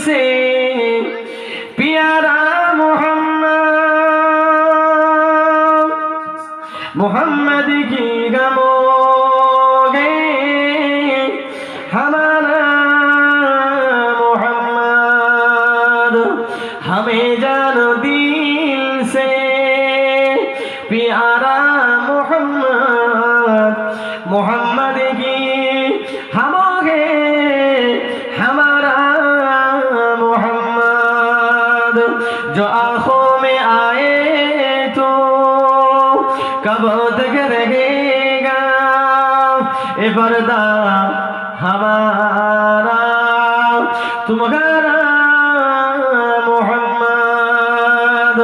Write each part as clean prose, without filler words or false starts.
से प्यारा मोहम्मद की गमोगे हमारा मोहम्मद हमें जानो दिल से प्यारा मोहम्मद मोहम्मद की हमोगे हमारा मोहम्मद जो आंखों में आए तो कब तक रहेगा ए पर्दा हमारा तुम्हारा मोहम्मद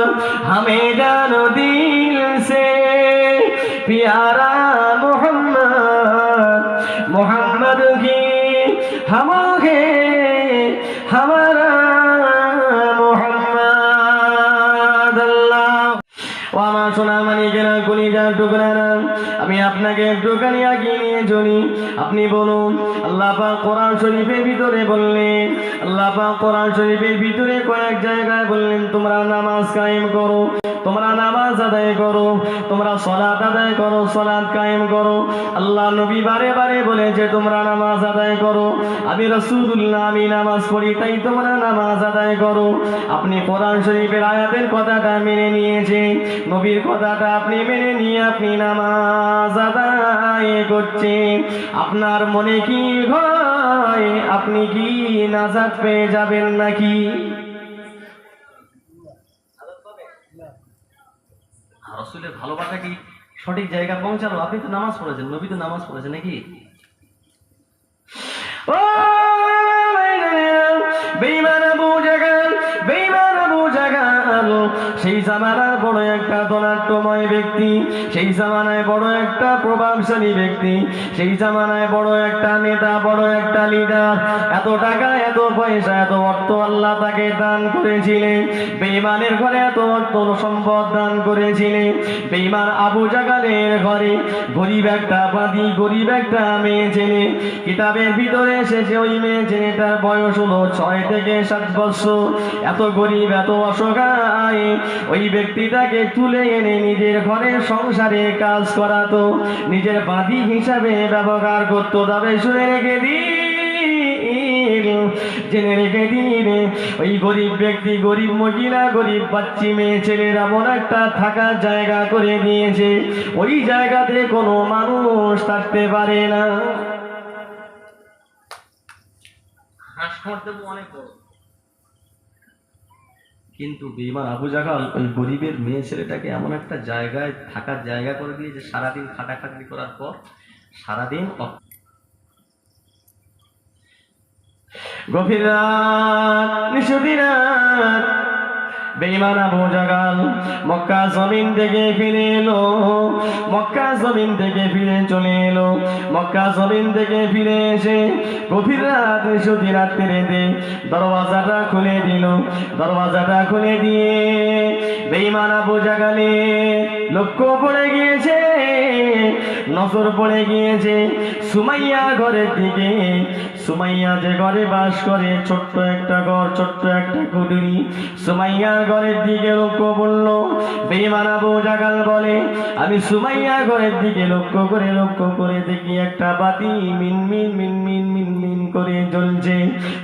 हमें जानो दिल से प्यारा मोहम्मद मोहम्मद की हमोगे हमारा मोहम्मद अल्लाह আমার সোনা মানিকেরা কলিজার টুকরারা আমি আপনাকে একটুখানি আগিয়ে নিয়ে চলি আপনি বলুন আল্লাহ পাক কোরআন শরীফের ভিতরে বললেন আল্লাহ পাক কোরআন শরীফের ভিতরে কয়েক জায়গায় বললেন তোমরা নামাজ কায়েম করো তোমরা নামাজ আদায় করো তোমরা সালাত আদায় করো সালাত কায়েম করো আল্লাহ নবী বারে বারে বলেছে তোমরা নামাজ আদায় করো আমি রাসূলুল্লাহ আমি নামাজ পড়ি তাই তোমরা নামাজ আদায় করো আপনি কোরআন শরীফের আয়াতের কথাটা মেনে নিয়েছেন নবীর কথাটা আপনি মেনে নিয়ে আপনি নামাজ আদায় করছেন আপনার মনে কি হয় আপনি কি নাজাত পেয়ে যাবেন নাকি রাসূলের ভালোবাসা কি সঠিক জায়গা পৌঁছালো আপনি তো নামাজ পড়েছেন নবী তো নামাজ পড়েছেন নাকি ও বেঈমান আবু জাগাল সেই জামানার বড় একটা ধনাঢ্যময় ব্যক্তি সেই জামানায় বড় একটা প্রভাবশালী ব্যক্তি সেই জামানায় বড় একটা নেতা বড় একটা লিডার এত টাকা এত পয়সা এত অর্থ আল্লাহ তাকে দান করেছিলেন বেঈমানের ঘরে এত অর্থ সম্পদ দান করেছিলেন বেঈমান আবু জাগালের ঘরে গরিব একটা বাদী গরিব একটা মেয়ে ছেলে কিতাবের ভিতরে এসেছে ওই মেয়ে ছেলেটার বয়স হলো 6 থেকে 7 বছর এত গরিব এত অসহায় ওই ব্যক্তিটাকে তুলে এনে নিজের ঘরের সংসারে কাজ করাতো নিজের বাদী হিসাবে ব্যবহার করতো তবে শুনে রেখে জেনে রেখে দিন ওই গরিব ব্যক্তি গরিব মহিলা গরিব বাচ্চি মেয়ে ছেলেরা এমন একটা থাকার জায়গা করে দিয়েছে ওই জায়গাতে কোনো মানুষ থাকতে পারে না অনেক বড় কিন্তু বেঈমান আবু জাগাল ওই গরিবের মেয়ে ছেলেটাকে এমন একটা জায়গায় থাকার জায়গা করে দিয়েছে সারাদিন খাটাখাটনি করার পর সারাদিন গভীর রাত নিশিদিন রাত বেঈমান আবু জাগাল মক্কা জমিন থেকে ফিরে এলো মক্কা জমিন থেকে ফিরে চলে এলো মক্কা জমিন থেকে ফিরে এসে গভীর রাত নিশিদিন রাত্রিতে দরওয়াজাটা খুলে দিল দরওয়াজাটা খুলে দিয়ে বেঈমান আবু জাগালে লক্ষ্য পড়ে গিয়েছে নজর পড়ে গিয়েছে সুমাইয়া ঘরের দিকে সুমাইয়া যে ঘরে বাস করে ছোট্ট একটা ঘর ছোট্ট একটা কুঠুরি সুমাইয়া ঘরের দিকে লক্ষ্য পড়লো বেঈমান আবু জাগাল বলে আমি সুমাইয়া ঘরের দিকে লক্ষ্য করে দেখি একটা বাতি মিনমিন মিনমিন মিনমিন করে জ্বলছে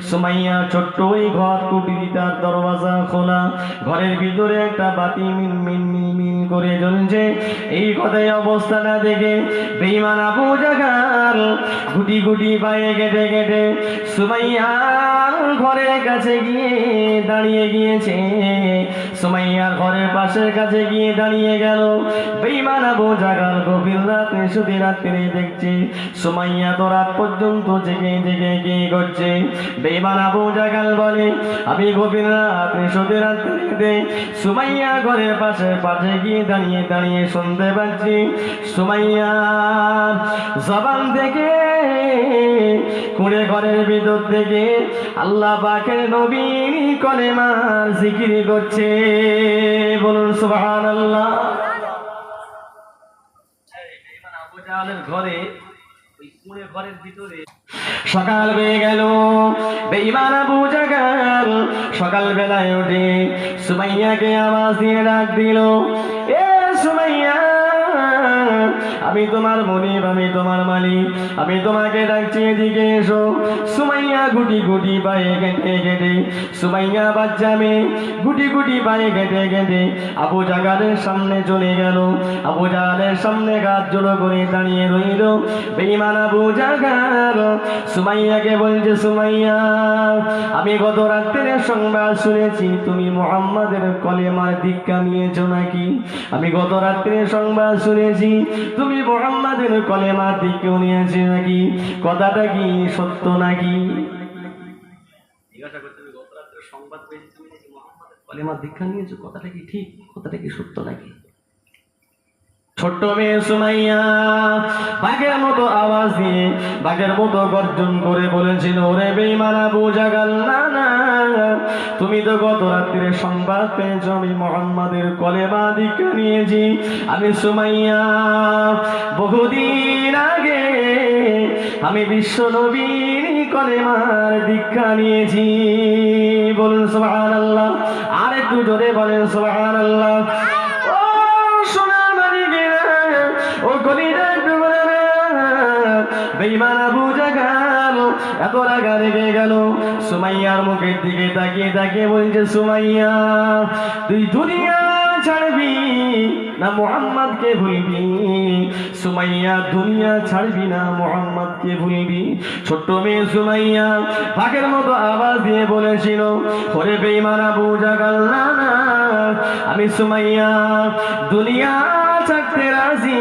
সুমাইয়া ছোট্ট ওই ঘর কুঠুরিটার দরওয়াজা খোলা ঘরের ভিতরে একটা বাতি মিনমিন মিনমিন করে জ্বলছে এই কথাই অবস্থাটা দেখে বেঈমান আবু জাগাল গুটি গুটি পায়ে কেটে কেটে সুমাইয়ার ঘরের কাছে গিয়ে দাঁড়িয়ে গিয়েছে সুমাইয়ার ঘরের পাশের কাছে গিয়ে দাঁড়িয়ে গেল বেঈমান আবু জাগাল গভীর রাতে শুধু রাত্রি দেখছে সুমাইয়া তো রাত পর্যন্ত জেগে জেগে কি করছে বেঈমান আবু জাগাল বলে আমি গভীর রাতে শুধু রাত্রিতে সুমাইয়া ঘরের পাশে গিয়ে দাঁড়িয়ে দাঁড়িয়ে শুনতে পাচ্ছি সুমাইয়া জবান থেকে কুঁড়ে ঘরের ভিতর থেকে আল্লাহ পাকের নবীর কলেমার জিকির করছে বলুন সুবহানাল্লাহ। আবু জাহলের ঘরে ওই সকাল হয়ে গেল, বেঈমান আবু জাহল সকাল বেলায় উঠে সুমাইয়াকে আওয়াজ দিয়ে ডাক দিল, এ সুমাইয়া, আমি তোমার মনিব, আমি তোমার মালিক, আমি তোমাকে ডাকছি, এদিকে এসো। সুমাইয়া গুটি গুটি পায়ে কেটে কেটে, সুমাইয়া বাচ্চা মেয়ে গুটি গুটি পায়ে কেটে কেটে আবু জাহলের সামনে চলে গেল। আবু জাহলের সামনে গাছ জড়ো করে দাঁড়িয়ে রইল। বেঈমান আবু জাহল সুমাইয়াকে বলছে, সুমাইয়া, আমি গত রাত্রে সংবাদ শুনেছি তুমি মুহাম্মাদের কলেমার দীক্ষা নিয়েছো নাকি? আমি গত রাত্রে সংবাদ শুনেছি তুমি মুহাম্মাদের কলেমার দীক্ষা নিয়েছো নাকি? কথাটা কি সত্য নাকি? জিজ্ঞাসা করতে, গত রাত্রে সংবাদ পেয়েছি তুমি নাকি মুহাম্মাদের কলেমার দীক্ষা নিয়েছো, কথাটা কি ঠিক, কথাটা কি সত্য নাকি? ছোট্ট মেয়ে সুমাইয়া বাঘের মতো আওয়াজ দিয়ে, বাঘের মতো গর্জন করে বলেছিল, ওরে বেঈমান আবু জাহল, না না, তুমি তো গত রাত্রে সংবাদ পেয়েছো আমি মুহাম্মাদের কলেমা দীক্ষা নিয়েছি। আমি সুমাইয়া বহুদিন আগে আমি বিশ্ব নবীর কলেমার দীক্ষা নিয়েছি। বলুন সুবহানাল্লাহ, আর একটু জোরে বলেন সুবহানাল্লাহ। বেঈমান আবু জাহল এত রাগা রেগে গেল, সুমাইয়ার মুখের দিকে তাকিয়ে তাকিয়ে বলছে, সুমাইয়া, তুই দুনিয়া ছাড়বি না মুহাম্মাদকে ভুলবি? সুমাইয়া, দুনিয়া ছাড়বি না মুহাম্মাদকে ভুলবি? ছোট্ট মেয়ে সুমাইয়া বাঘের মতো আওয়াজ দিয়ে বলেছিল, ওরে বেঈমান আবু জাহল, না না, আমি সুমাইয়া দুনিয়া ছাড়তে রাজি,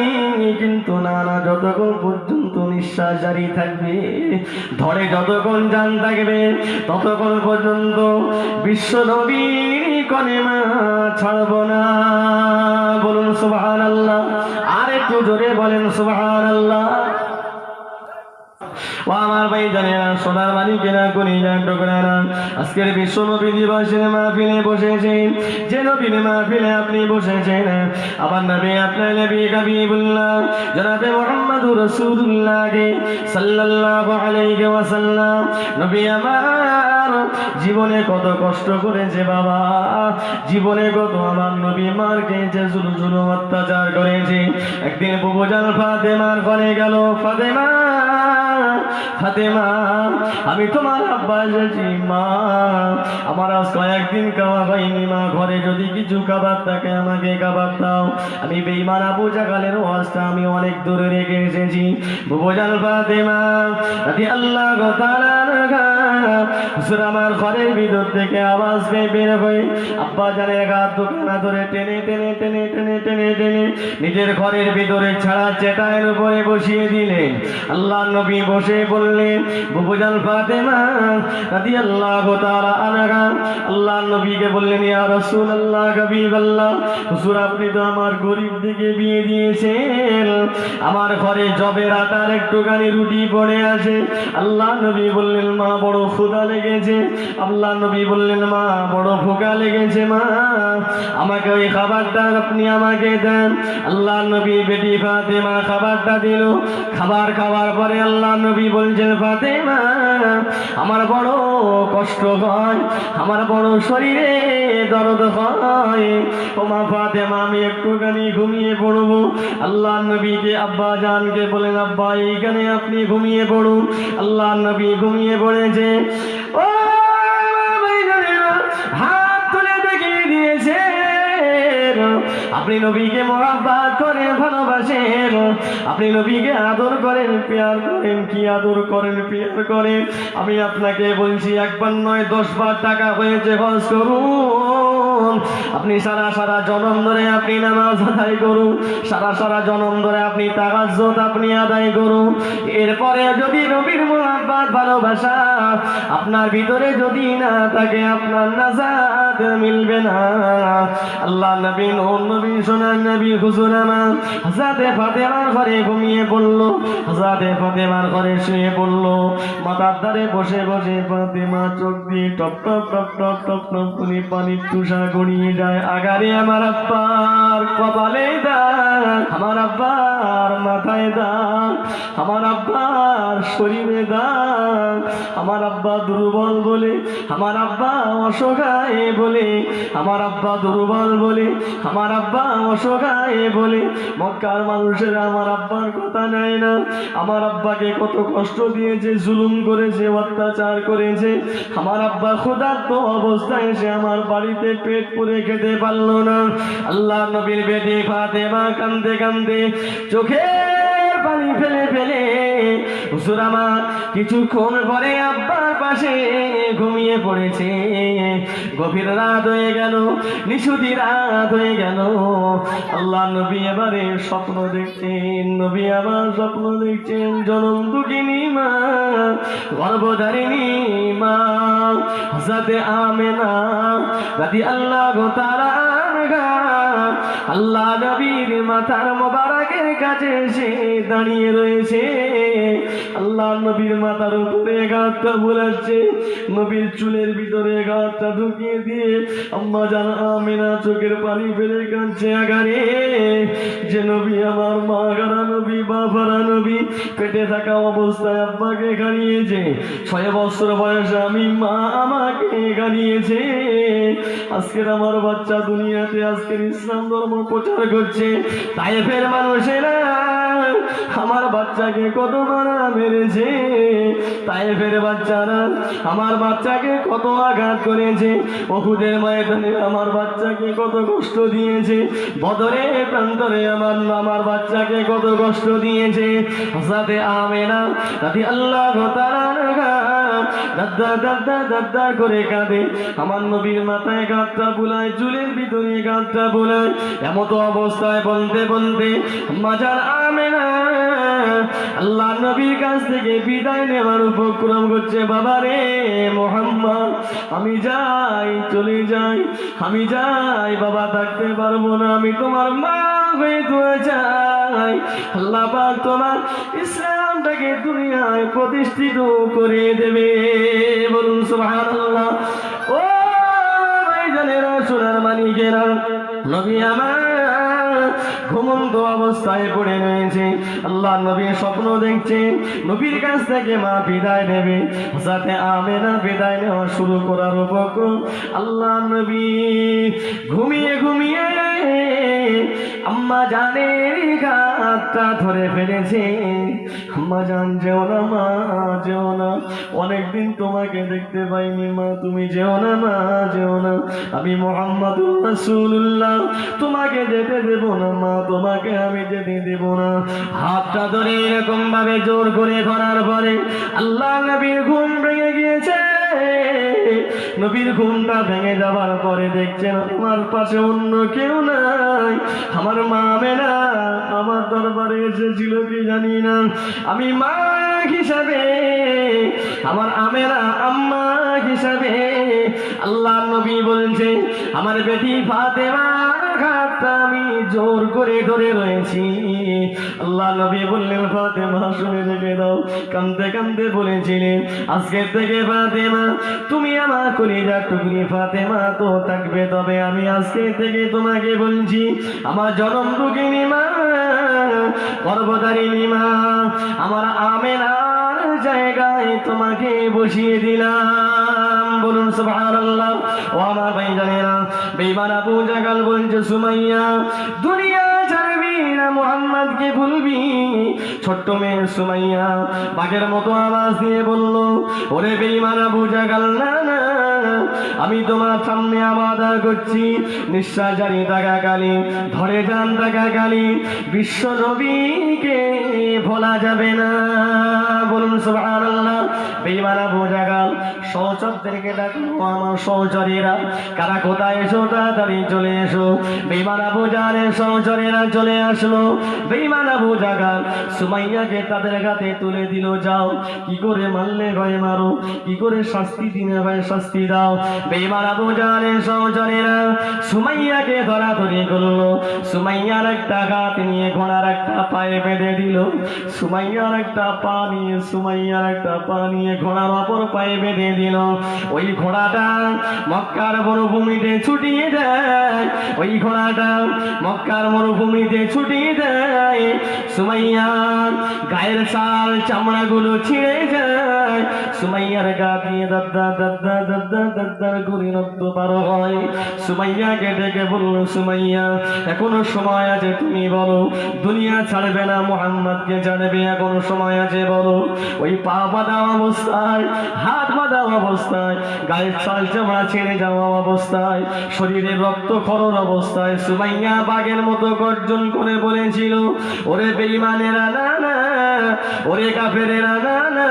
কিন্তু না না, যতক্ষণ পর্যন্ত নিঃশ্বাস জারি থাকবে, ধরে যতক্ষণ জান থাকবে, ততক্ষণ পর্যন্ত বিশ্ব নবীর কলেমা ছাড়ব না। বলুন সুবহানাল্লাহ, আর একটু জোরে বলেন সুবহানাল্লাহ। ও আমার ভাই জানেনা, সোনার মালিকেরা, কলিজার টুকরারা, আজকের বিশ্ব নবী দিবসের মাহফিলে বসেছেন। যে নবীর মাহফিলে আপনি বসেছেন, আমার নবী, আপনার নবী হাবিবুল্লাহ জনাবে মুহাম্মদুর রাসূলুল্লাহ সাল্লাল্লাহু আলাইহি ওয়াসাল্লাম, নবী আমার জীবনে কত কষ্ট করেছে বাবা, জীবনে কত আমার নবী মারকে যে জুলুম অত্যাচার করেছে। একদিন বুবু জান ফাতেমার ঘরে গেল, ফাতেমা, ফাতেমা, আমি তোমার আব্বা এসেছি মা, আমার আজ কয়েকদিন খাওয়া হয়নি মা, ঘরে যদি কিছু খাবার থাকে আমাকে খাবার দাও। আমি বেঈমান আবু জাহলের ওয়াজটা আমি অনেক দূরে রেখে এসেছি। বুবু জান ফাতেমা রাদিয়াল্লাহু তাআলা হুজুর আমার ঘরের ভিতর থেকে আওয়াজ পেয়ে বের হয়ে আব্বা জানের হাত দুখানা ধরে টেনে টেনে টেনে টেনে টেনে টেনে নিজের ঘরের ভিতরে ছাড়া চেটাইয়ের উপরে বসিয়ে দিলেন। আল্লাহ নবী বসে বললেন, বুবু জান ফাতেমা রাদিয়াল্লাহু তাআলা আনহা আল্লাহ নবীকে বললেন, ইয়া রাসূলুল্লাহ, হাবিবাল্লাহ, হুজুর আপনি তো আমার গরিব দিকে বিয়ে দিয়েছেন, আমার ঘরে জবের আটার একটুখানি রুটি পড়ে আছে। আল্লাহ নবী বললেন, মা বড় ক্ষুধা লেগেছে। আল্লাহ নবী বললেন, মা বড় ভোকা লেগেছে, মা আমাকে ওই খাবারটা আপনি আমাকে দেন। আল্লাহ নবী বেটি ফাতেমা খাবারটা দিল। খাবার খাওয়ার পরে আল্লাহ নবী বলছেন, ফাতেমা আমার বড় কষ্ট হয়, আমার বড় শরীরে দরদ হয়, ও মা ফাতেমা আমি একটুখানি ঘুমিয়ে পড়বো। আল্লাহ নবীকে আব্বা জানকে বলেন, আব্বা এইখানে আপনি ঘুমিয়ে পড়ুন। আল্লাহ নবী ঘুমিয়ে পড়েছে। ও হাত তুলে দেখিয়ে দিয়েছে আপনি নবীকে মহব্বত করেন, ভালোবাসেন, আপনি নবীকে আদর করেন, পেয়ার করেন। কি আদর করেন, পেয়ার করেন? আমি আপনাকে বলছি, একবার নয় 10 বার টাকা হয়েছে খরচ করুন। আপনি সারা সারা জনম ধরে আপনি নামাজ আদায় করুন, সারা সারা জনম ধরে আপনি তাহাজ্জুদ আপনি আদায় করুন। এরপরে যদি নবীর মহব্বত ভালোবাসা আপনার ভিতরে যদি না থাকে, আপনার নাজাত মিলবে না। আল্লাহ নবী, নূর নবী, সোনার নবী হুজুর আমার হযরতে ফাতেমার ঘরে ঘুমিয়ে পড়ল, হযরতে ফাতেমার ঘরে শুয়ে পড়ল। মাথার ধারে বসে বসে ফাতেমা চোখ দিয়ে top top top top top top করে পানির তুষার গড়িয়ে যায়। আগারে আমার আব্বার কপালে দাগ, আমার আব্বার মাথায় দাগ, আমার আব্বার শরীরে দাগ, আমার আব্বা দুর্বল বলে, আমার আব্বা অসহায় বলে, আমার আব্বা দুর্বল বলে, আমার আব্বা অসহায় বলে মক্কার মানুষেরা আমার আব্বার কথা নেয় না। আমার আব্বাকে কত কষ্ট দিয়েছে, জুলুম করেছে, অত্যাচার করেছে। আমার আব্বা ক্ষুধার্ত অবস্থায় এসে আমার বাড়িতে পেট পুরে খেতে পারলো না। আল্লাহ নবীর বেটি ফাতেমা কান্দে কান্দে চোখে পানি ফেলে ফেলে হুজুর আমার কিছুক্ষণ পরে আব্বার পাশে ঘুমিয়ে পড়েছে। গভীর রাত হয়ে গেল, নিশুতি রাত হয়ে গেল। আল্লাহ নবী এবারে স্বপ্ন দেখছেন, নবী আবার স্বপ্ন দেখছেন জনম দুঃখিনী মা, গর্ভধারিণী মা হযরত আমেনা রাদিয়াল্লাহু তাআলা আনহা আল্লাহ নবীর মাথার মোবারকের কাছে এসে দাঁড়িয়ে রয়েছে। আল্লাহ নবীর মাথার উপরে গাঁটটা বোলাচ্ছে, নবীর চুলের ভিতরে গাঁটটা ঢুকিয়ে দিয়ে আম্মা জান আমেনা চোখের পানি ফেলে কাঁদছে। আগারে যে নবী আমার মা গারা নবী, বাবারা নবী পেটে থাকা অবস্থায় আব্বাকে হারিয়েছে, 6 বছর বয়সে আমি মা আমাকে হারিয়েছে। আজকের আমার বাচ্চা দুনিয়াতে আজকের ইসলাম ধর্ম প্রচার করছে। তায়েফের মানুষেরা আমার বাচ্চাকে কত মারা মেরেছে, তায়েফের বাচ্চারা আমার বাচ্চাকে কত আঘাত করেছে, উহুদের ময়দানে আমার বাচ্চাকে কত কষ্ট দিয়েছে, বদরে প্রান্তরে আমার বাচ্চাকে কত কষ্ট দিয়েছে। হযরত আমেনা রাদিয়াল্লাহু তাআলা আনহা দাদা করে কাঁদে। আমার নবীর মাথায় গাঁটটা বুলায়, চুলের ভিতরে গাঁটটা বুলায়। এমতো অবস্থায় বলতে বলতে মাজার আমেনা আল্লাহ নবীর কাছ থেকে বিদায় নেওয়ার উপক্রম করছে। বাবা রে মুহাম্মদ, আমি যাই, চলে যাই, আমি যাই, বাবা থাকতে পারবো না, আমি তোমার মা হয়ে দোয়া চাই। আল্লাহ পাক তোমার ইসলামটাকে দুনিয়ায় প্রতিষ্ঠিত করে দেবে। বলুন সুবহানাল্লাহ। ও ভাইজানেরা, সোনার মানিকেরা, নবী আমার ঘুমন্ত অবস্থায় পড়ে রয়েছে। আল্লাহ নবী স্বপ্ন দেখছে, নবীর কাছ থেকে মা বিদায় নেবে। হযরত আমেনা বিদায় নেওয়া শুরু করার উপক্রম। আল্লাহ নবী ঘুমিয়ে ঘুমিয়ে আম্মা জানের হাতটা ধরে ফেলেছে। আম্মা জান যেও না, মা যেও না, অনেকদিন তোমাকে দেখতে পাইনি মা, তুমি যেও না, মা যেও না, আমি মুহাম্মাদুর রাসূলুল্লাহ তোমাকে যেতে দেব না মা, তোমাকে আমি যেতে দেব না। হাতটা ধরে এরকম ভাবে জোর করে ধরার পরে আল্লাহ নবীর ঘুম ভেঙে গিয়েছে। নবীর ঘুমটা ভেঙে যাবার পরে দেখছেন আমার পাশে অন্য কেউ নাই। আমার মা আমেনা আমার দরবারে এসেছিল কি জানি না, আমি মা হিসাবে, আমার আমেনা আম্মা হিসাবে। আল্লাহ নবী বলছে আমার বেটি ফাতেমার হাতটা আমি জোর করে ধরে রয়েছি। আল্লাহ নবী বললেন ফাতেমা শুনে রেখে দাও। কাঁদতে কাঁদতে বলেছিলেন আজকে থেকে ফাতেমা তুমি আমার কলিজার টুকরি, ফাতেমা তো থাকবে, তবে আমি আজকে থেকে তোমাকে বলছি আমার জনম দুঃখিনী মা, গর্ভধারিণী মা, আমার আমেনার জায়গায় তোমাকে বসিয়ে দিলাম। বলুন সুবহানাল্লাহ। ও আমার ভাইজানেরা, বেঈমান আবু জাহল বলছে সুমাইয়া দুনিয়া ছাড়বি না, মুহাম্মদকে ভুলবি। ছোট্ট মেয়ে সুমাইয়া বাঘের মতো আওয়াজ দিয়ে বলল ওরে বেঈমান আবু জাহল, না না, আমি তোমার সামনে আবাদা করছি নিঃশ্বাস জারি থাকাকালী, ধরে যান থাকাকালী বিশ্ব নবীকে ভোলা যাবে না। বলুন সুবহানাল্লাহ। বেঈমান আবু জাহল সহচরদেরকে ডাকলো, আমার সহচরীরা কারা কোথায় এসো, তাড়াতাড়ি চলে এসো। বেঈমান আবু জাহলের সহচরীরা চলে আসলো। বেঈমান আবু জাহল সুমাইয়াকে তাদের হাতে তুলে দিল, যাও কি করে মারলে ভয় মারো, কি করে শাস্তি দিনে ভাই শাস্তি দাও। বেঈমান আবু জাহলের সহচরেরা সুমাইয়াকে ধরাধরি করলো। সুমাইয়ার একটা হাত নিয়ে ঘোড়ার একটা পায়ে বেঁধে দিল। সুমাইয়ার একটা পা নিয়ে ঘোড়ার অপর পায়ে বেঁধে দিল। ওই ঘোড়াটা মক্কার মরুভূমিতে ছুটিয়ে দেয়। ওই ঘোড়াটা মক্কার মরুভূমিতে ছুটিয়ে দেয়। সুমাইয়ার গায়ের ছাল চামড়াগুলো ছিঁড়ে যায়। সুমাইয়ার গা দিয়ে দাদ্দা করে রক্ত পার হয়। সুমাইয়াকে ডেকে বলল, সুমাইয়া এখনো সময় আছে, তুমি বলো দুনিয়া ছাড়বে না মুহাম্মদকে ছাড়বে, এখনো সময় আছে বলো। ওই পা বাঁধা অবস্থায়, হাত বাঁধা অবস্থায়, গায়ের ছাল চামড়া ছেড়ে যাওয়া অবস্থায়, শরীরের রক্ত খরর অবস্থায় সুমাইয়া বাঘের মতো গর্জন করে বলেছিল, ওরে বেঈমানেরা না না, ওরে কাফেরেরা না না,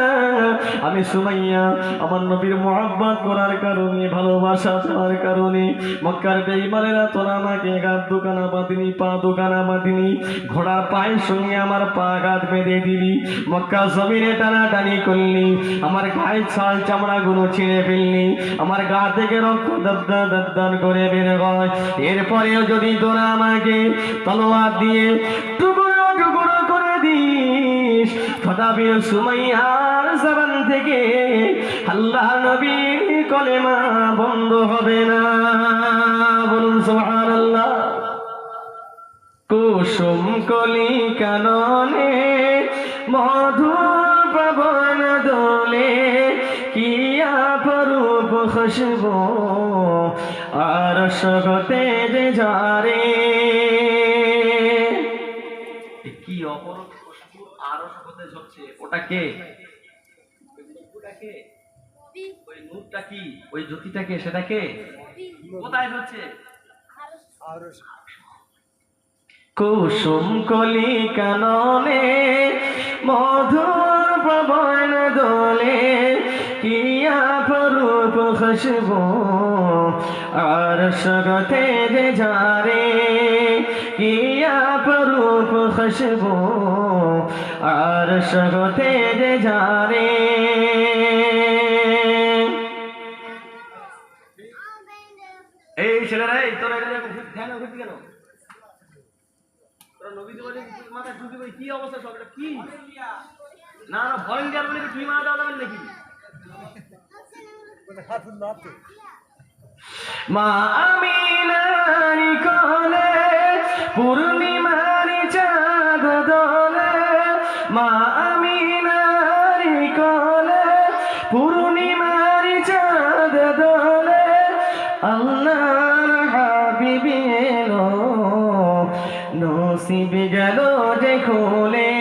আমি সুমাইয়া আমার নবীর মুহাব্বত করার কারণে, ভালোবাসা পাওয়ার কারণে মক্কার বেঈমানেরা তোরা আমাকে হাত দোকানা বাঁধিনি, পা দোকানা বাঁধিনি, ঘোড়ার পায়ের সঙ্গে আমার পা ঘাত বেঁধে দিলি, মক্কা জমিনে টানাটানি করলি, আমার গায়ের ছাল চামড়া গুলো ছিঁড়ে ফেললি, আমার গা থেকে রক্ত দান করে বের হয়। এরপরেও যদি তোরা আমাকে তলোয়ার দিয়ে টুকরো টুকরো করে দিস, তথাপি সুমাইয়ার জবান থেকে আল্লাহ নবীর কলেমা বন্ধ হবে না। বলুন সুবহানাল্লাহ। কুসুম কলি কাননে মধুর পবন দোলে, কিয়া পরূপ খুশবু আর সগতে যে যারে। কি অপরূপ খুশবু আর সগতে ঝরছে, ওটা কে? ওই নূরটা কি, ওই জ্যোতিটা কে, সেটা কে? কোথায় ঝরছে? কুসুম কলি কাননে মধুর পবন দোলে, কিয়া পরূপ খুশবু আর সগতে যে যারে, কিয়া পরূপ খুশবু আর সগতে যে যারে। এই ছেলেরা, এই তোরা ধ্যান ঘুরতে কেন? কি অবস্থা সব, এটা কি? না না ভলেন্টিয়ার বলে তুই মারা দেওয়া যাবেন নাকি? মা আমিনারি কোলে পূর্ণিমারি চাঁদ দোলে, মা আমিনারি কোলে পূর্ণিমারি চাঁদ দোলে, আল্লাহর হাবিবি এলো নসিব গেল যে খুলে,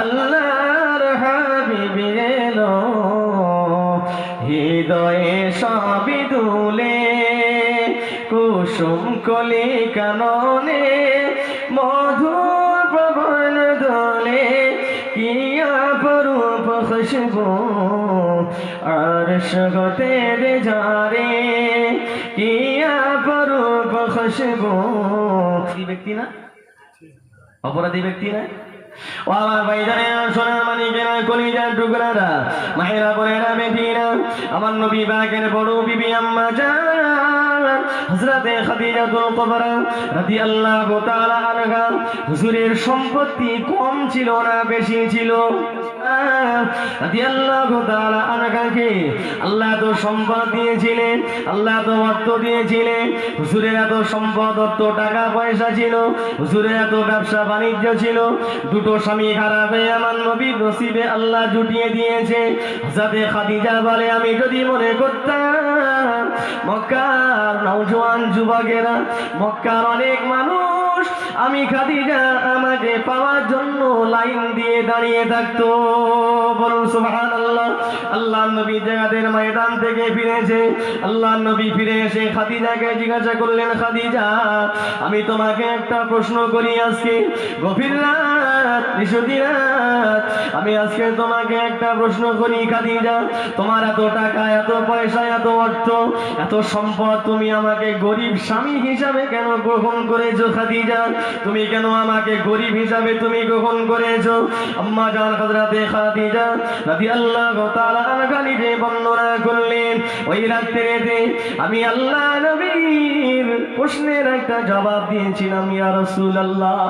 আল্লাহর হাবিবি এলো হৃদয়ে সবই দুলে। কুসুম কলি কাননে মধুর পবন দোলে, কিয়া পরূপ খুশবু আর সগতে যে যারে, কিয়া পরূপ খুশবু। ব্যক্তি না, অপরাধী ব্যক্তি না। ও আমার ভাইজানে, সোনার মানিকেরা, কলিজার টুকরারা, মায়েরা বোনেরা বেটিরা, আমার নবী পাকের বড় বিবি আম্মা জান হযরতে খাদিজাতুল কুবরা রাদিয়াল্লাহু তাআলা আনহা, হুজুরের সম্পত্তি কম ছিল না বেশি ছিল। রাদিয়াল্লাহু তাআলা আনহাকে আল্লাহ তো সম্পদ দিয়েছিলেন, আল্লাহ তো অর্থ দিয়েছিলেন। হুজুরের এত সম্পদ, অর্থ, টাকা পয়সা ছিল, হুজুরের এত ব্যবসা বাণিজ্য ছিল। দুটো স্বামী খারাপ হয়ে আমার নবীর নসিবে আল্লাহ জুটিয়ে দিয়েছে। হযরতে খাদিজা বলে, আমি যদি মনে করতাম মক্কার নওজোয়ান যুবকেরা, মক্কার অনেক মানুষ আমি খাদিজা আমাকে পাওয়ার জন্য লাইন দিয়ে দাঁড়িয়ে থাকতো। বলুন সুবহানাল্লাহ। আল্লাহ নবী জিহাদের ময়দান থেকে ফিরেছে। আল্লাহ নবী ফিরে এসে খাদিজাকে জিজ্ঞাসা করলেন, খাদিজা আমি তোমাকে একটা প্রশ্ন করি, আজকে গভীর রাত, নিশতি রাত, আমি আজকে তোমাকে একটা প্রশ্ন করি খাদিজা, তোমার এত টাকা, এত পয়সা, এত অর্থ, এত সম্পদ, তুমি আমাকে গরিব স্বামী হিসাবে কেন গ্রহণ করেছো খাদিজা? খাদিজা তুমি কেন আমাকে গরিব হিসাবে তুমি গ্রহণ করেছো? আম্মা জান হযরতে খাদিজা রাদিয়াল্লাহু তাআলা আনহা নিজে বর্ণনা করলেন, ওই রাত্রিতে আমি আল্লাহ নবীর প্রশ্নের একটা জবাব দিয়েছিলাম, ইয়া রাসূলুল্লাহ,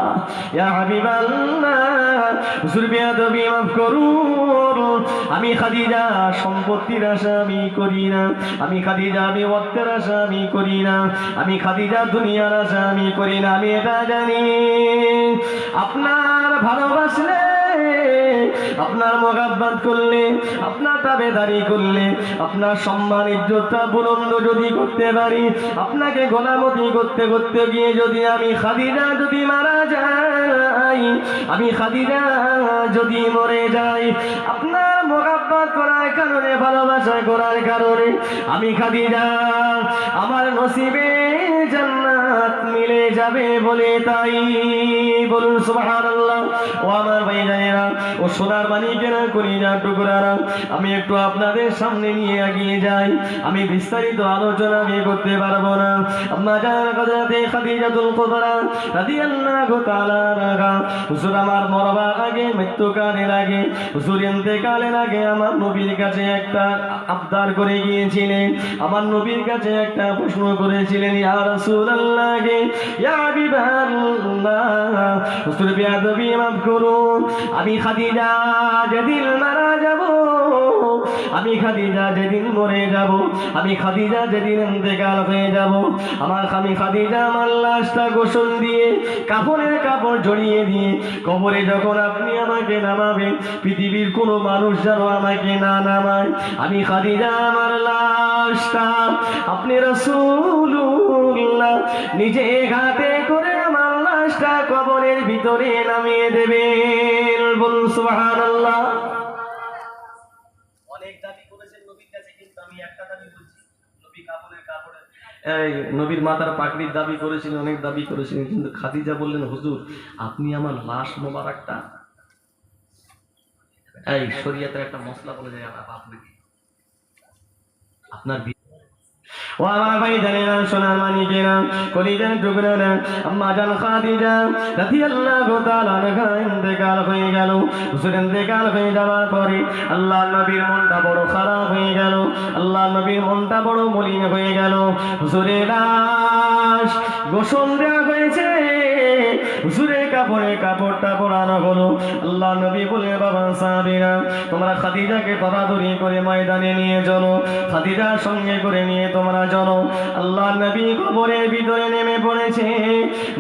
ইয়া হাবিবাল্লাহ, হুজুর বেয়াদবি মাফ করুন, আমি খাদিজা সম্পত্তির আশা আমি করি না, আমি খাদিজা আমি অর্থের আশা আমি করি না, আমি খাদিজা দুনিয়ার আশা আমি করি না। আমি এটা জানি আপনার ভালোবাসলে, আপনার মোহাব্বত করলে, আপনার তাবেদারি করলে, আপনার সম্মান ইজ্জতটা বুলন্দ যদি করতে পারি, আপনাকে গোলামতি করতে করতে গিয়ে যদি আমি খাদিজা যদি মারা যাই, আমি খাদিজা যদি মরে যাই, আপনার মোহাব্বত করার কারণে, ভালোবাসা করার কারণে আমি খাদিজা আমার নসিবে জান্নাত মিলে যাবে বলে তাই বলুন সুবহানাল্লাহ। ও আমার ভাইজানেরা, ও সোনার মানিকেরা, কলিজার টুকরারা, আমি একটু আপনাদের সামনে নিয়ে এগিয়ে যাই, আমি বিস্তারিত আলোচনা আমি করতে পারবো না। আম্মা জান হযরতে খাদিজাতুল কুবরা রাদিয়াল্লাহু তাআলা আনহা, হুজুর আমার মরবার আগে, মৃত্যুকালের আগে, হুজুর ইন্তেকালের আগে আমার নবীর কাছে একটা আবদার করে গিয়েছিলেন, আমার নবীর কাছে একটা প্রশ্ন করেছিলেন, ইয়া রাসূলুল্লাহ, ইয়া হাবিবাল্লাহ, হুজুর বেয়াদবি মাফ করুন, আমি খাদিজা যেদিন মারা যাব, আমি খাদিজা যেদিন মরে যাব, আমি খাদিজা যেদিন ইন্তেকাল হয়ে যাব, আমি খাদিজা আমার লাশটা গোসল দিয়ে, কাপড়ের কাপড় জড়িয়ে দিয়ে কবরে যখন আপনি আমাকে নামাবেন, পৃথিবীর কোনো মানুষ যেন আমাকে না নামায়, আমি খাদিজা আমার লাশটা আপনি রাসূলুল্লাহ নিজে হাতে করে আমার লাশটা কবরের ভিতরে নামিয়ে দেবেন। বলুন সুবহানাল্লাহ। অনেক দাবি করেছেন নবীর কাছে, কিন্তু আমি একটা দাবি বলছি, নবী কাপড়ের নবীর মাথার পাগড়ির দাবি করেছিলেন, অনেক দাবি করেছিলেন, কিন্তু খাদিজা বললেন, হুজুর আপনি আমার লাশ মোবারকটা, এই শরীয়তের একটা মশলা বলে যায় আপনার ও আমার ভাই জানেনা, সোনার মানিকেরা, কলিজার টুকরারা, আম্মা জান খাদিজা রাদিয়াল্লাহু তাআলা আনহা ইন্তেকাল হয়ে গেল। হুজুর ইন্তেকাল হয়ে যাওয়ার পরে আল্লাহর নবীর মনটা বড় খারাপ হয়ে গেল, আল্লাহর নবীর মনটা বড় মলিন হয়ে গেল। হুজুরের লাশ গোসল দেওয়া হয়েছে, হুজুরের কাপড়টা পরানো হলো। আল্লাহ নবী বলে, বাবা সাহাবীরা, তোমরা খাদিজাকে তড়াতড়ি করে ময়দানে নিয়ে চলো, খাদিজার সঙ্গে করে নিয়ে তোমরা চলো। আল্লাহ নবী কবরের ভিতরে নেমে পড়েছে।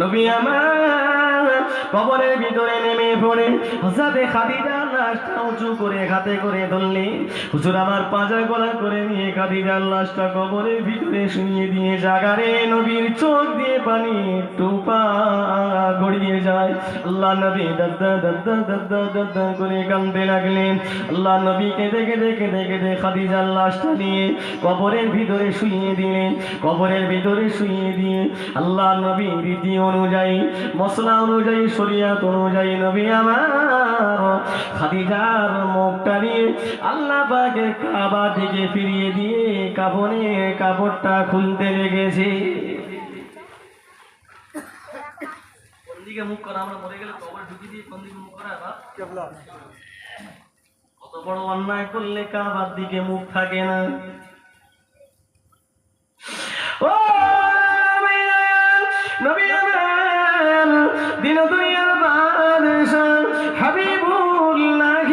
নবী আমার কবরের ভিতরে নেমে পড়ে হযরতে খাদিজার লাশটা উঁচু করে হাতে করে ধরলে, হুজুর আমার পাঁজা গলা করে নিয়ে খাদিজার লাশটা কবরের ভিতরে শুইয়ে দিয়ে জাগারে নবীর চোখ দিয়ে পানি টোপা গড়িয়ে যায়। আল্লাহ নবী দাদা দাদা দাদা দাদা করে কাঁদতে লাগলেন। আল্লাহ নবীকে দেখে খাদিজার লাশটা নিয়ে কবরের ভিতরে শুইয়ে দিলেন। কবরের ভিতরে শুইয়ে দিয়ে আল্লাহ নবী রীতি অনুযায়ী, মশলা অনুযায়ী, শরিয়াত অনুযায়ী নবী আমার খাদিজার মুখটা নিয়ে আল্লাহ পাকের কাবা দিকে ফিরিয়ে দিয়ে কাপড়টা খুলতে লেগেছে। কোন দিকে মুখ করা? আমরা মরে গেলে কবরে ঢুকিয়ে দিয়ে কোন দিকে মুখ করা? কত বড় অন্যায় করলে কাবার দিকে মুখ থাকে না। ও নবী আমার দিন দুনিয়ার বাদশাহ হাবিবুল্লাহ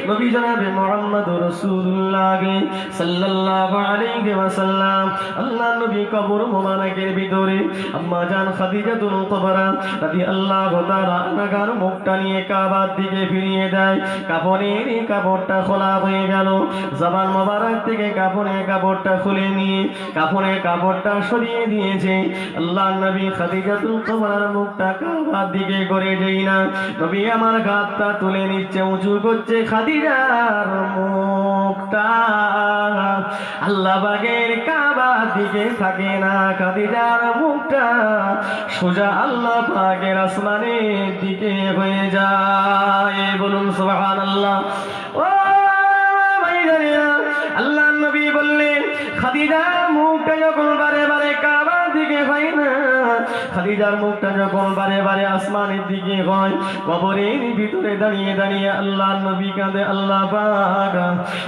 নবী জনাবে মুহাম্মদুর রাসূলুল্লাহ সাল্লাল্লাহু আলাইহি ওয়াসাল্লাম আল্লাহ নবী কবর মোবারকের ভিতরে আম্মা জান খাদিজাতুল কুবরা রাদিয়াল্লাহু তাআলা আনহার মুখটা নিয়ে কাবার দিকে ফিরিয়ে দেয়। কাপড়টা খোলা হয়ে গেল। জবান মোবারক থেকে কাপড়টা খুলে নিয়ে কাপড়টা সরিয়ে দিয়েছে। আল্লাহ নবী খাদিজাতুল কুবরার মুখটা কাবার দিকে করে দেই না, নবী আমার হাতটা তুলে নিচ্ছে, উঁচু করছে। খাদিজার মুখটা আল্লাহ পাকের কাবার দিকে থাকে না, খাদিজার মুখটা সোজা আল্লাহ পাকের আসমানের দিকে হয়ে যায়। বলুন সুবহানাল্লাহ। ও ভাইজানেরা, আল্লাহ নবী বললেন খাদিজার মুখটা যখন বারে বারে কাবার দিকে হয় না, খাদিজার মুখটা যখন বারে বারে আসমানের দিকে হয়, কবরের ভিতরে দাঁড়িয়ে দাঁড়িয়ে আল্লাহর নবী কাঁদে, আল্লাহ পাক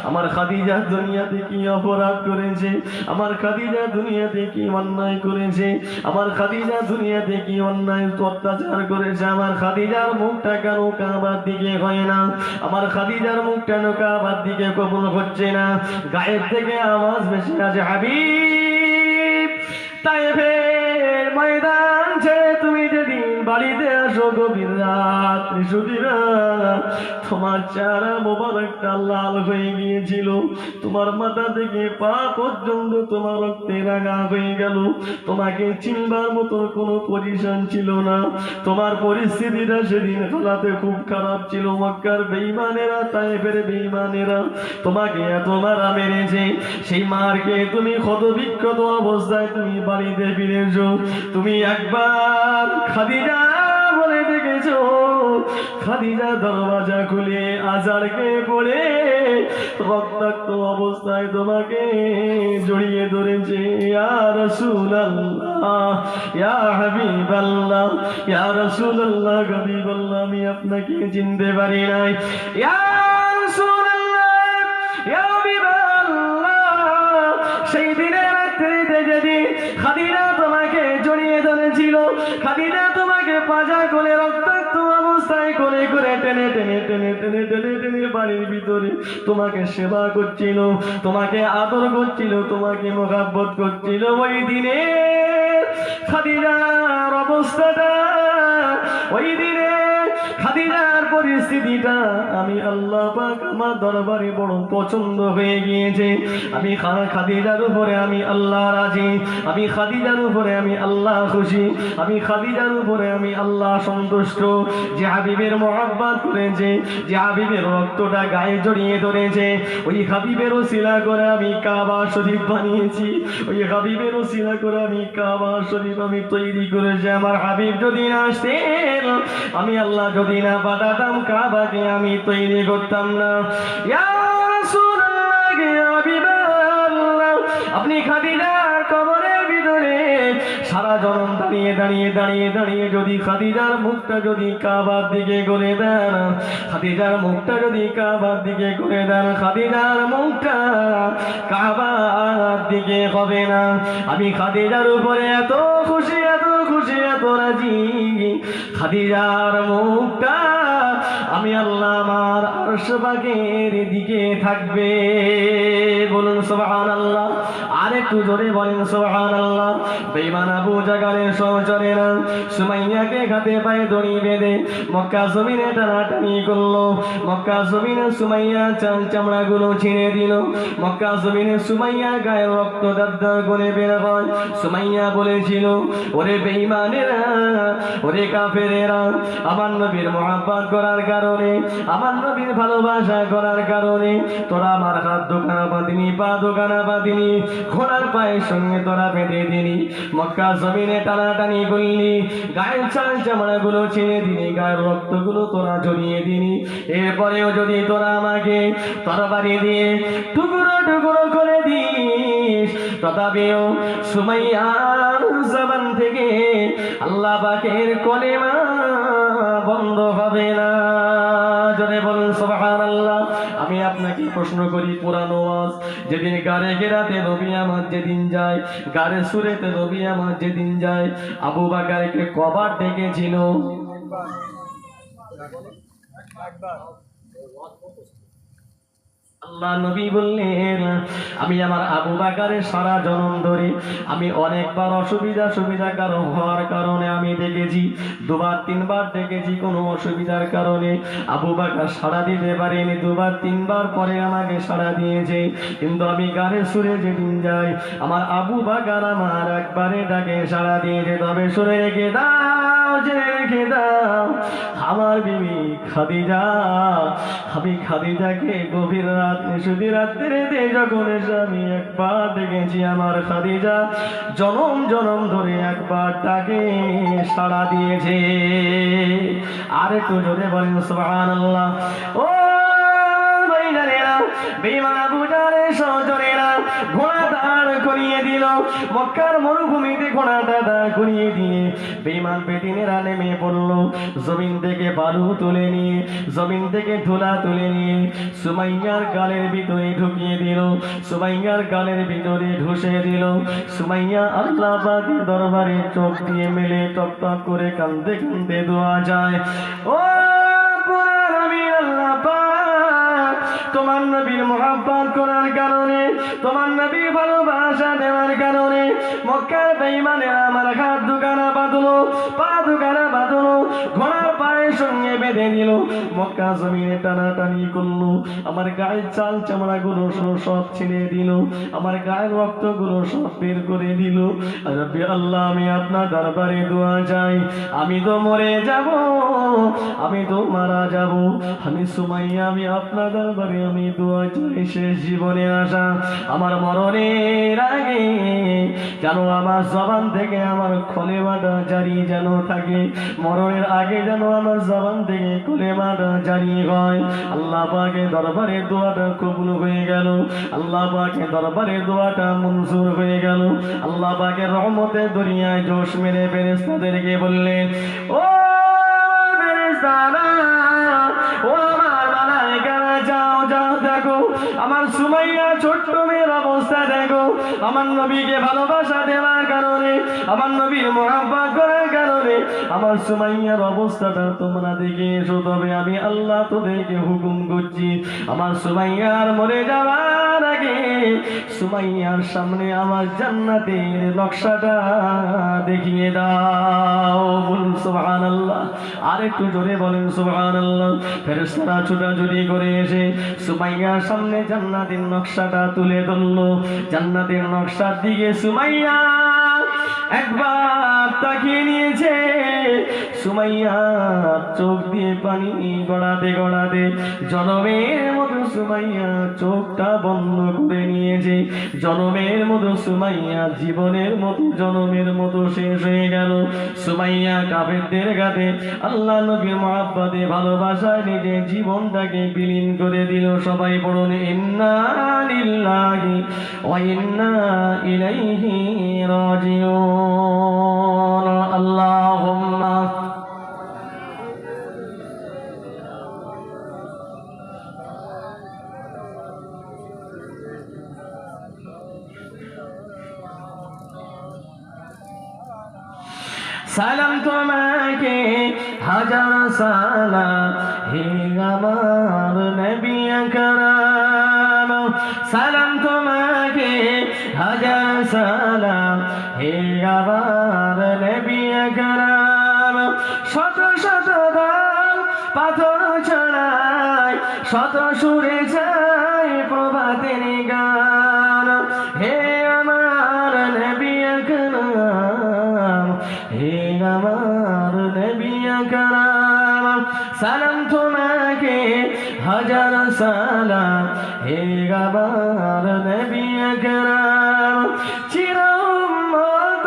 আমার খাদিজা দুনিয়াতে কি অপরাধ করেছে, আমার খাদিজা দুনিয়াতে কি অন্যায় করেছে, আমার খাদিজা দুনিয়াতে কি অন্যায় অত্যাচার করেছে, আমার খাদিজার মুখটা কেন কাবার দিকে হয় না, আমার খাদিজার মুখটা কেন কাবার দিকে কবুল হচ্ছে না। গায়ের থেকে আওয়াজ বেশি আছে, হাবিব তায়েফের ময়দান ছেড়ে তুমি যেদিন বাড়িতে আসো গভীর রাত নিশুতিরা, তোমার চেহারা মোবারকটা লাল হয়ে গিয়েছিল, তোমার মাথা থেকে পা পর্যন্ত তোমার রক্তে রাঙা হয়ে গেল, তোমাকে চিনবার মতো কোনো পজিশন ছিল না, তোমার পরিস্থিতিটা সেদিন হালাতে খুব খারাপ ছিল। মক্কার বেঈমানেরা, তায়েফের বেঈমানেরা তোমাকে এত মারা মেরেছে, সেই মারকে তুমি ক্ষতবিক্ষত অবস্থায় তুমি বাড়িতে ফিরেছো, তুমি একবার খাদিজা বলে ডেকেছো, খাদিজা দরওয়াজা খুলে আজারকে পড়ে রক্তাক্ত অবস্থায় তোমাকে জড়িয়ে ধরেছে, ইয়া রাসূলুল্লাহ, ইয়া হাবিবাল্লাহ, ইয়া রাসূলুল্লাহ, হাবিবাল্লাহ আমি আপনাকে চিনতে পারি নাই, ইয়া রাসূলুল্লাহ, ইয়া হাবিবাল্লাহ। সেই দিনের রাত্রিতে যেদিন খাদিজা তোমাকে জড়িয়ে ধরেছিল, খাদিজা তোমাকে পাজা করে রক্তাক্ত অবস্থায় করে করে টেনে টেনে টেনে টেনে টেনে টেনে বাড়ির ভিতরে তোমাকে সেবা করছিল, তোমাকে আদর করছিল, তোমাকে মোহাব্বত করছিল, ওই দিনে খাদিজার অবস্থাটা, ওই দিনে খাদিজার পরিস্থিতিটা আমি আল্লাহ পাক আমার দরবারে বড় পছন্দ হয়ে গিয়েছে। আমি খাদিজার উপরে আমি আল্লাহ রাজি, আমি খাদিজার উপরে আমি আল্লাহ খুশি, আমি খাদিজার উপরে আমি আল্লাহ সন্তুষ্ট। যে হাবিবের মহব্বত করেছে, যে হাবিবের রক্তটা গায়ে জড়িয়ে ধরেছে, ওই হাবিবের ওসিলা করে আমি কাবা শরীফ বানিয়েছি, ওই হাবিবের ওসিলা করে আমি কাবা শরীফ আমি তৈরি করেছি। আমার হাবিব যদি না আসতেন, আমি আল্লাহ যদি না পাঠাতাম, কাবাকে আমি তৈরি করতাম না। ইয়া রাসূলুল্লাহ, ইয়া হাবিবাল্লাহ, আপনি খাদিজার কবরের ভিতরে সারা জনম দাঁড়িয়ে দাঁড়িয়ে দাঁড়িয়ে দাঁড়িয়ে যদি খাদিজার মুখটা যদি কাবার দিকে করে দেন, খাদিজার মুখটা যদি কাবার দিকে করে দেন, খাদিজার মুখটা কাবার দিকে হবে না। আমি খাদিজার উপরে এত খুশি, এত খুশি, এত রাজি, খাদিজার মুখটা আমি আল্লাহ আমার আরশ পাকের দিকে থাকবে। বলুন সুবহানাল্লাহ, আরেকটু জোরে বলেন সুবহানাল্লাহ। বেঈমান আবু জাহলের সহচরেরা সুমাইয়াকে হাতে পায়ে দড়ি বেঁধে মক্কা জমিনে টানাটানি করলো, মক্কা জমিনে সুমাইয়া চাল চামড়াগুলো ছিঁড়ে দিল, মক্কা জমিনে সুমাইয়া গায়ে রক্ত দাদ্দার করে বের হয়। সুমাইয়া বলেছিল, ওরে বেঈমানেরা, ওরে কাফেরেরা, আমার নবীর মহব্বত করার কারণে, আমার নবীর ভালোবাসা করার কারণে তোরা আমার হাত দোকানা বাঁধিনি, পা দোকানা বাঁধিনি, ঘোড়ার পায়ের সঙ্গে তোরা বেঁধে দিনি, মক্কা জমিনে টানাটানি করলি, গায়ের চাল চামড়াগুলো ছিঁড়ে দিনি, গায়ের রক্তগুলো তোরা জড়িয়ে দিনি। এরপরেও যদি তোরা আমাকে তরবারি দিয়ে টুকরো টুকরো করে দিস, তথাপিও সুমাইয়ার জবান থেকে আল্লাহ পাকের কলেমা বন্ধ হবে না। জোরে বলুন সুবহানাল্লাহ। আমি আপনাকে প্রশ্ন করি, পুরানো ওয়াজ যেদিন গারে গেরাতে নবী আমার যেদিন যায়, গারে সুরেতে নবী আমার যেদিন যায়, আবু বকরকে কবার ডেকেছিল? আল্লাহ নবী বললেন, আমি আমার আবু বকরের সারা জনম ধরে আমি অনেকবার অসুবিধা কারণ হওয়ার কারণে আমি দেখেছি, দুবার তিনবার দেখেছি, কোনো অসুবিধার কারণে আবু বকর সাড়া দিতে পারেনি, দুবার তিনবার পরে আমাকে সাড়া দিয়েছে, কিন্তু আমি গারে সুরে যেদিন যাই আমার আবু বকর আমার একবারে ডাকে সাড়া দিয়েছে। তবে শুনে রেখে দাও, জেনে রেখে দাও, আমার বিবি খাদিজা, আমি খাদিজাকে গভীর রাত নিশুতি রাত্রিতে যখন এসে আমি একবার দেখেছি, আমার খাদিজা জনম জনম ধরে একবার ডাকে সাড়া দিয়েছে। আর একটু জোরে বলেন সুবহানাল্লাহ। ও বেঈমানেরা, বেঈমান আবু জাহলের সহচরেরা ঘোড়া দাঁড় করিয়ে দিল, মক্কার মরুভূমিতে ঘোড়াটা দাঁড় করিয়ে দিয়ে বেঈমান বেদিনেরা নেমে পড়ল। জমিন থেকে বালু তুলে নিয়ে, জমিন থেকে ধুলা তুলে নিয়ে সুমাইয়ার গালের ভিতরে ঢুকিয়ে দিল, সুমাইয়ার গালের ভিতরে ঢুসে দিল। সুমাইয়া আল্লাহ পাকের দরবারে চোখ দিয়ে মেলে টক টক করে কান্দে কান্দে দোয়া যায়, ও আল্লাহ পাক, তোমার নবীর মুহাব্বত করার কারণে, তোমার নবীর ভালোবাসা দেওয়ার কারণে মক্কার বেঈমানেরা আমার হাত দুখানা বাঁধলো, পা দুখানা বাঁধলো, ঘোড়ার পায়ের সঙ্গে বেঁধে দিল, মক্কা জমিনে টানাটানি করলো, আমার গায়ের চাল চামড়া গুলো সব ছিঁড়ে দিল, আমার গায়ের রক্ত গুলো সব বের করে দিল। রব্বি আল্লাহ, আমি আপনার দরবারে দোয়া চাই, আমি তো মরে যাব, আমি তো মারা যাব, আমি সুমাইয়া, আমি আপনার দরবারে আমি দোয়া চাই, শেষ জীবনে আসা আমার মরণের আগে যেন আমার জবান থেকে আমার কলেমাটা জারি যেন থাকে, মরণের আগে যেন আমার জবান থেকে কলেমাটা জারি হয়। আল্লাহ পাকের দরবারে দোয়াটা কবুল হয়ে গেল, আল্লাহ পাকের দরবারে দোয়াটা মঞ্জুর হয়ে গেল। আল্লাহ পাকের রহমতের দুনিয়ায় জোশ মেরে ফেরেশতাদেরকে বললেন, ও ফেরেশতারা, ও আমার মালায়েকারা, যাও যাও, দেখো আমার সুমাইয়া ছোট্ট মেয়ের অবস্থা দেখো, আমার নবীকে ভালোবাসা দেওয়ার কারণে, আমার নবীর মুহাব্বত করার কারণে আমার সুমাইয়ার অবস্থাটা তোমরা দেখে এসো। তবে আমি আল্লাহ তোদেরকে হুকুম করছি, আমার সুমাইয়ার মরে যাওয়ার আগে সুমাইয়ার সামনে আমার জান্নাতের নকশাটা দেখিয়ে দাও। বলুন সুবহানাল্লাহ, আর একটু জোরে বলেন সুবহানাল্লাহ। ফেরেশতারা ছোটাছুটি করে এসে সুমাইয়ার সামনে জান্নাতের নকশাটা তুলে ধরলো। জান্নাতের নকশার দিকে সুমাইয়া একবার তাকিয়ে নিয়েছে, সুমাইয়া চোখ দিয়ে পানি গড়াতে গড়াতে জনমের মতো সুমাইয়া চোখটা বন্ধ করে নিয়েছে। জনমের মতো সুমাইয়া জীবনের মতো জনমের মতো শেষ হয়ে গেল। সুমাইয়া কাফেরদের গাতে আল্লাহ নবীর মুহাব্বতে ভালোবাসায় নিজের জীবনটাকে বিলীন করে দিল। সবাই পড়ুন, ইন্না লিল্লাহি ওয়া ইন্না ইলাইহি রাজিউন। আল্লাহুম্মা সালাম তোমাকে হাজার সালাম, হে আমার নবী আকরাম। সালাম তোমাকে হাজার সালাম, হে আমার নবী আকরাম। শত শত দান পাথর ছড়ায়, শত সুরে যায় প্রভাতের গান, হে আমার নবী আকরাম, হে আমার নবী আকরাম। সালাম তোমাকে হাজার সালাম, হে আমার নবী আকরাম। চির উম্মত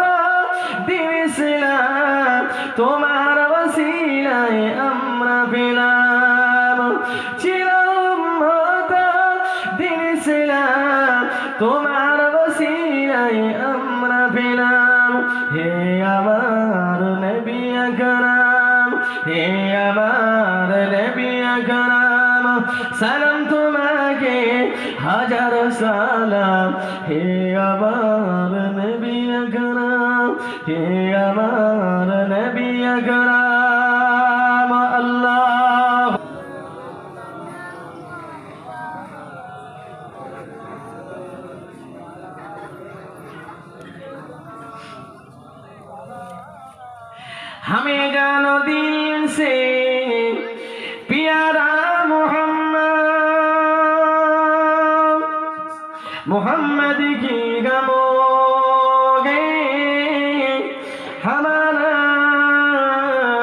দ্বীন ইসলাম তোমার ওসিলায় আমরা পেলাম। চির উম্মত দ্বীন ইসলাম তোমার ওসিলায় আমরা পেলাম, হে আমার নবী আকরাম, হে আমার নবী আকরাম। সালাম তোমাকে হাজার সালাম, হে আমার নবী আকরাম, হে আমার নবী আকরাম। আল্লাহ हमें जानो दिल से प्यारा मोहम्मद, मोहम्मद की गमोगे हमारा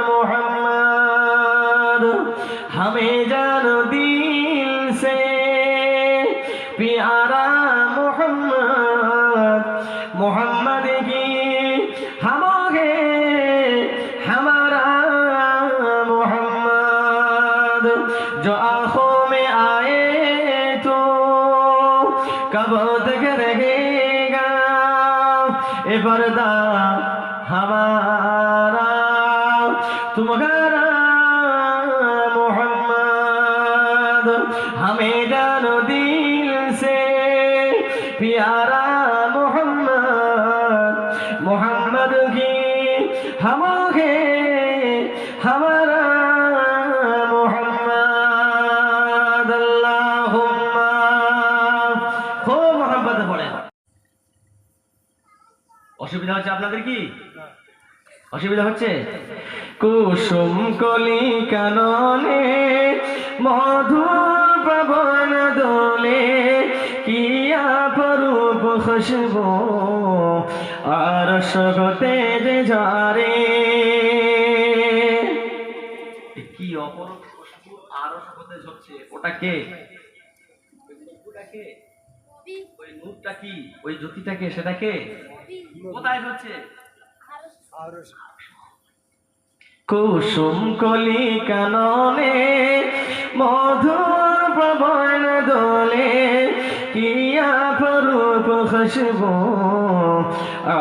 मोहम्मद। हमें जानो दिल से प्यारा मोहम्मद, मोहम्मद की हमोगे हमारा मोहम्मद। जो आंखों में आए तो कब तक रहेगा ए पर्दा हमारा तुम्हारा मोहम्मद हमें जानो दिल से प्यारा मोहम्मद मोहम्मद की हम हमारा मोहम्मद अल्लाहुम्मा हो मोहम्मद पड़े অসুবিধা হচ্ছে আপনাদের কি অসুবিধা হচ্ছে কুসুম কলি কাননে মধুর পবন দোলে কিয়া পরূপ খুশবু আর সগতে যে ঝরে কি অপরূপ খুশবু আর সগতে ঝরছে ওটা কে ওটা কে ওই নূরটা কি ওই জ্যোতিটা কে সেটা কে কোথায় হচ্ছে কুসুম কলি কাননে মধুর পবন দোলে কিয়া পরূপ খুশবু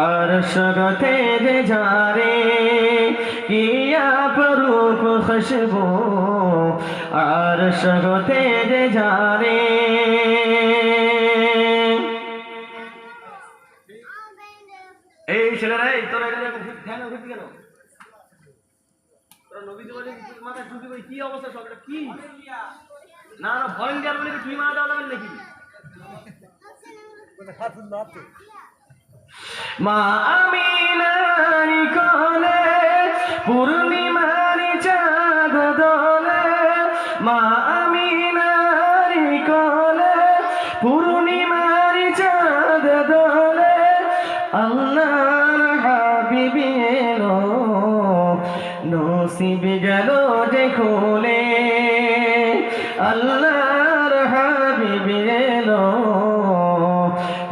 আর সগতে যে ঝরে কিয়া পরূপ খুশবু আর সগতে যে ঝরে এই ছেলেরা এই তোরা এখানে ধ্যান করবি কেন তোরা নবী দেওয়ালে মাথা ঢুকি বই কি অবস্থা সবটা কি না না ভলেন্টিয়ার বলে তুই মারা দেওয়া যাবেন নাকি মা আমিনারি কোলে পূর্ণিমারি চাঁদ দোলে মা আমিনারি কোলে পূর্ণিমারি চাঁদ দোলে আল্লাহর হাবিবি এলো নসিব গেল যে খুলে আল্লাহর হাবিবি এলো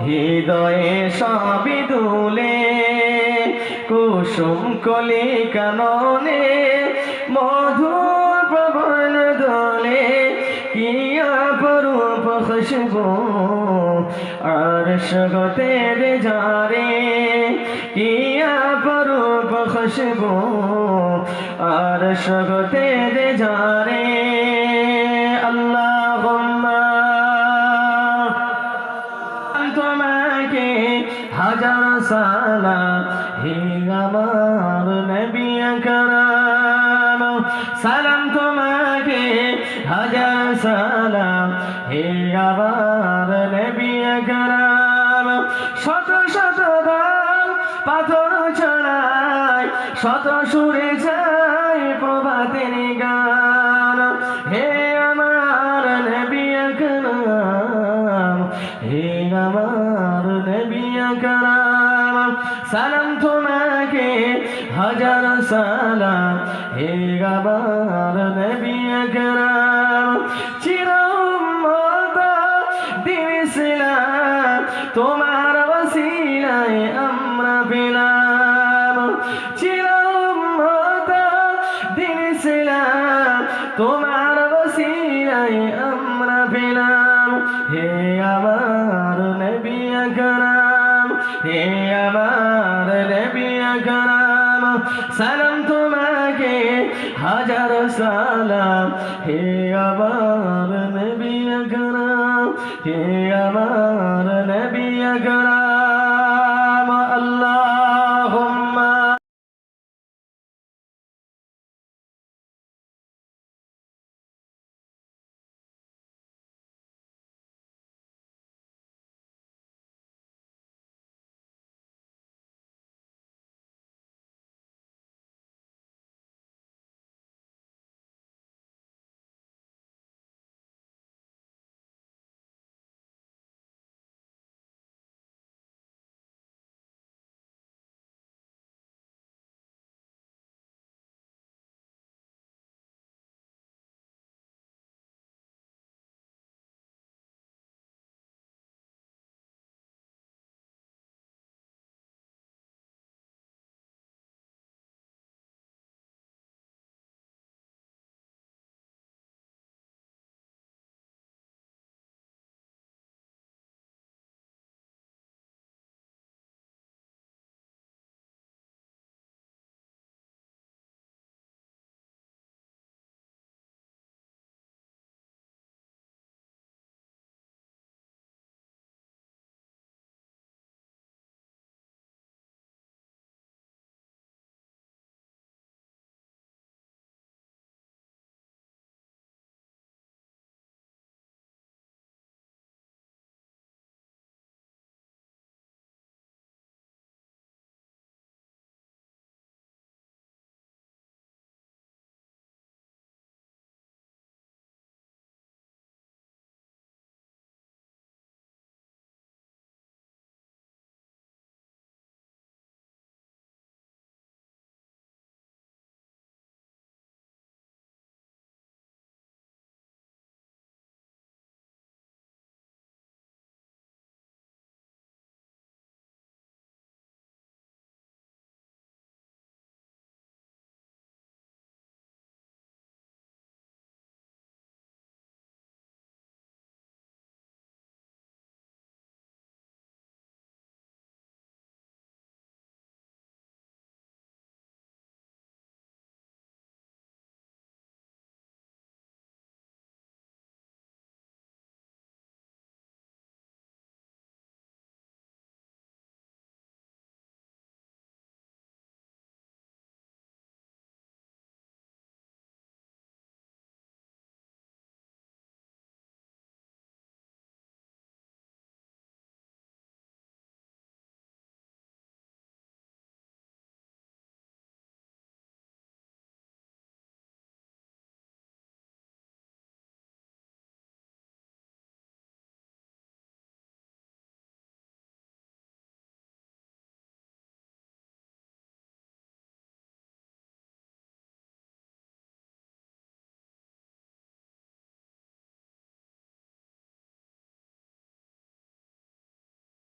হৃদয়ে সবই দুলে কুসুম কলি কাননে মধুর পবন দোলে কিয়া পরূপ খুশবু আর সগতে রে ঝরে কিয়া পরূপ খুশবু আর সগতে রে ঝরে আল্লাহুম্মা তোমাকে হাজার সালাম হে আমার নবী আকরাম সালাম তোমাকে হাজার সালাম হে আমার নবী আকরাম শত শত দাম পাথর ছড়ায় শত সুরে যায় প্রভাতের গান হে আমার নবী আকরাম হে আমার নবী আকরাম সালাম তোমাকে হাজার সালাম হে আমার নবী আকরাম চির উম্মত দিন ইসলাম তোমার ওসিলায় আমরা পেলাম চির উম্মত দিন ইসলাম তোমার ওসিলায় আমরা পেলাম হে আমার নবী আকরাম হে আমার নবী আকরাম সালাম তোমাকে হাজার সালাম হে আমার